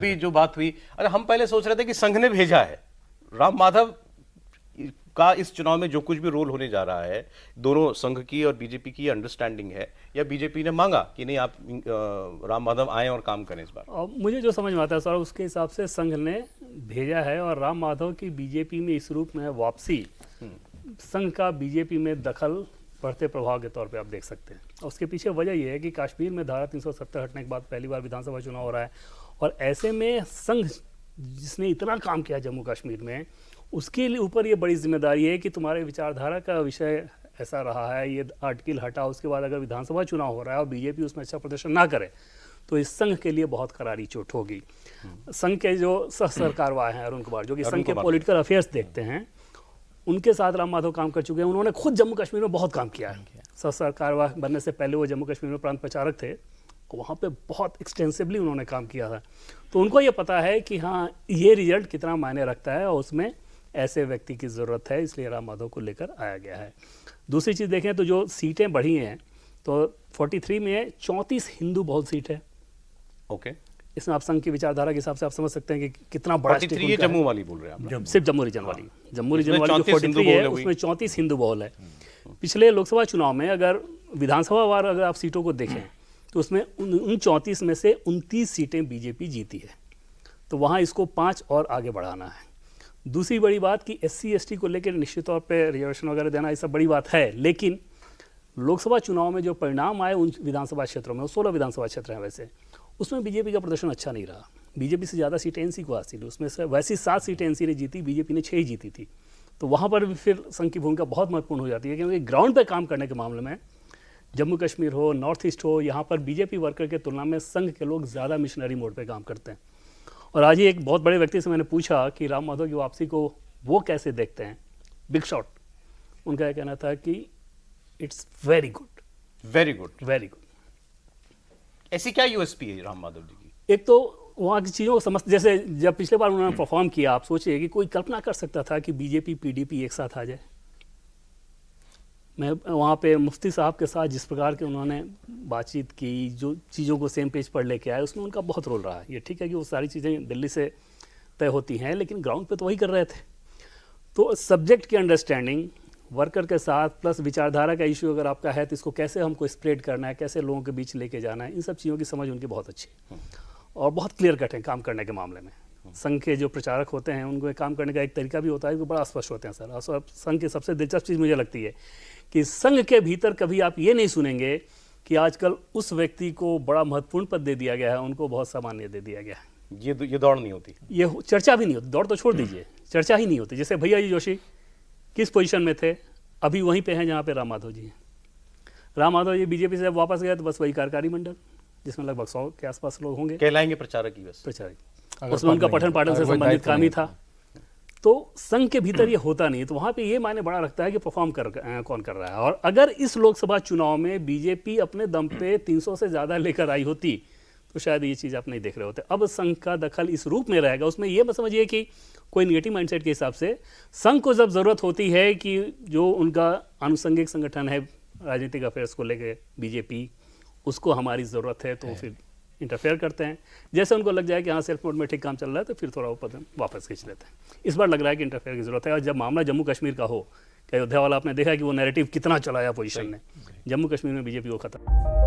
भी जो बात हुई, अरे हम पहले सोच रहे थे कि संघ ने भेजा है। राम माधव का इस चुनाव में जो कुछ भी रोल होने जा रहा है, दोनों संघ की और बीजेपी की अंडरस्टैंडिंग है, या बीजेपी ने मांगा कि नहीं आप राम माधव आए और काम करें इस बार? और मुझे जो समझ में आता है सर, उसके हिसाब से संघ ने भेजा है और राम माधव की बीजेपी में इस रूप में वापसी, संघ का बीजेपी में दखल बढ़ते प्रभाव के तौर पे आप देख सकते हैं। और उसके पीछे वजह यह है कि कश्मीर में धारा 370 हटने के बाद पहली बार विधानसभा चुनाव हो रहा है, और ऐसे में संघ जिसने इतना काम किया जम्मू कश्मीर में, उसके ऊपर ये बड़ी जिम्मेदारी है कि तुम्हारे विचारधारा का विषय ऐसा रहा है, ये आर्टिकल हटा, उसके बाद अगर विधानसभा चुनाव हो रहा है और बीजेपी उसमें अच्छा प्रदर्शन ना करे तो इस संघ के लिए बहुत करारी चोट होगी। संघ के जो सह सरकारवाह हैं अरुण कुमार, जो कि संघ के पॉलिटिकल अफेयर्स देखते हैं, उनके साथ राम माधव काम कर चुके हैं। उन्होंने खुद जम्मू कश्मीर में बहुत काम किया है। सह सरकारवाह बनने से पहले वो जम्मू कश्मीर में प्रांत प्रचारक थे, वहाँ पे बहुत एक्सटेंसिवली उन्होंने काम किया था। तो उनको ये पता है कि हाँ, ये रिजल्ट कितना मायने रखता है और उसमें ऐसे व्यक्ति की ज़रूरत है, इसलिए राम माधव को लेकर आया गया है। दूसरी चीज़ देखें तो जो सीटें बढ़ी हैं, तो 43 में 34 हिंदू बहुल सीट है। ओके, इसमें आप संघ की विचारधारा के हिसाब से आप समझ सकते हैं कि कितना बड़ा स्टेक ये जम्मू वाली बोल रहे हैं आप? सिर्फ जम्मू रीजन वाली। जम्मू रीजन वाली जो 43 है उसमें 34 हिंदू बहुल है। पिछले लोकसभा चुनाव में अगर विधानसभा वार अगर आप सीटों को देखें तो उसमें उन 34 में से 29 सीटें बीजेपी जीती है। तो वहाँ इसको 5 और आगे बढ़ाना है। दूसरी बड़ी बात कि SC ST को लेकर निश्चित तौर पे रिजर्वेशन वगैरह देना, ये सब बड़ी बात है, लेकिन लोकसभा चुनाव में जो परिणाम आए उन विधानसभा क्षेत्रों में, 16 विधानसभा क्षेत्र हैं वैसे, उसमें बीजेपी का प्रदर्शन अच्छा नहीं रहा। बीजेपी से ज़्यादा सीटें NC को हासिल, उसमें से वैसी 7 सीटें NC ने जीती, बीजेपी ने 6 ही जीती थी। तो वहाँ पर भी फिर संघ की भूमिका बहुत महत्वपूर्ण हो जाती है, क्योंकि ग्राउंड पर काम करने के मामले में जम्मू कश्मीर हो, नॉर्थ ईस्ट हो, यहाँ पर बीजेपी वर्कर के तुलना में संघ के लोग ज़्यादा मिशनरी मोड पे काम करते हैं। और आज ही एक बहुत बड़े व्यक्ति से मैंने पूछा कि राम माधव की वापसी को वो कैसे देखते हैं, बिग शॉट। उनका यह कहना था कि it's very good, very good, very good. ऐसी क्या USP है राम माधव जी की? एक तो वहाँ की चीज़ों को समझ, जैसे जब पिछले बार उन्होंने परफॉर्म किया, आप सोचिए कि कोई कल्पना कर सकता था कि बीजेपी PDP एक साथ आ जाए। मैं वहाँ पे मुफ्ती साहब के साथ जिस प्रकार के उन्होंने बातचीत की, जो चीज़ों को सेम पेज पर लेके आए, उसमें उनका बहुत रोल रहा है। ये ठीक है कि वो सारी चीज़ें दिल्ली से तय होती हैं, लेकिन ग्राउंड पे तो वही कर रहे थे। तो सब्जेक्ट की अंडरस्टैंडिंग वर्कर के साथ प्लस विचारधारा का इशू अगर आपका है तो इसको कैसे हमको स्प्रेड करना है, कैसे लोगों के बीच लेके जाना है, इन सब चीज़ों की समझ उनकी बहुत अच्छी है और बहुत क्लियर कट है काम करने के मामले में। संघ के जो प्रचारक होते हैं उनको काम करने का एक तरीका भी होता है, वो बड़ा स्पष्ट होते हैं सर। और संघ की सबसे दिलचस्प चीज़ मुझे लगती है कि संघ के भीतर कभी आप ये नहीं सुनेंगे कि आजकल उस व्यक्ति को बड़ा महत्वपूर्ण पद दे दिया गया है, उनको बहुत सामान्य दे दिया गया है। ये दौड़ नहीं होती, ये चर्चा भी नहीं होती। दौड़ तो छोड़ दीजिए, चर्चा ही नहीं होती। जैसे भैया जी जोशी किस पोजीशन में थे, अभी वहीं पे हैं जहाँ पे राम माधव जी हैं। राम माधव जी बीजेपी से वापस गए तो बस वही कार्यकारी मंडल, जिसमें लगभग 100 के आसपास लोग होंगे, कहलाएंगे प्रचारक ही बस। प्रचारक, उसमें उनका पठन पाठन से संबंधित काम ही था। तो संघ के भीतर ये होता नहीं, तो वहाँ पे ये मायने बड़ा रखता है कि परफॉर्म कौन कर रहा है। और अगर इस लोकसभा चुनाव में बीजेपी अपने दम पे 300 से ज़्यादा लेकर आई होती तो शायद ये चीज़ आप नहीं देख रहे होते। अब संघ का दखल इस रूप में रहेगा, उसमें ये मत समझिए कि कोई निगेटिव माइंडसेट के हिसाब से संघ को जब ज़रूरत होती है कि जो उनका आनुषंगिक संगठन है राजनीतिक अफेयर्स को लेकर बीजेपी, उसको हमारी ज़रूरत है, तो फिर इंटरफेयर करते हैं। जैसे उनको लग जाए कि हाँ सेल्फ मोड में ठीक काम चल रहा है तो फिर थोड़ा वो पद वापस खींच लेते हैं। इस बार लग रहा है कि इंटरफेयर की ज़रूरत है। और जब मामला जम्मू कश्मीर का हो, कि अयोध्या वाला आपने देखा कि वो नैरेटिव कितना चलाया पोजीशन ने, जम्मू कश्मीर में बीजेपी को खत्म।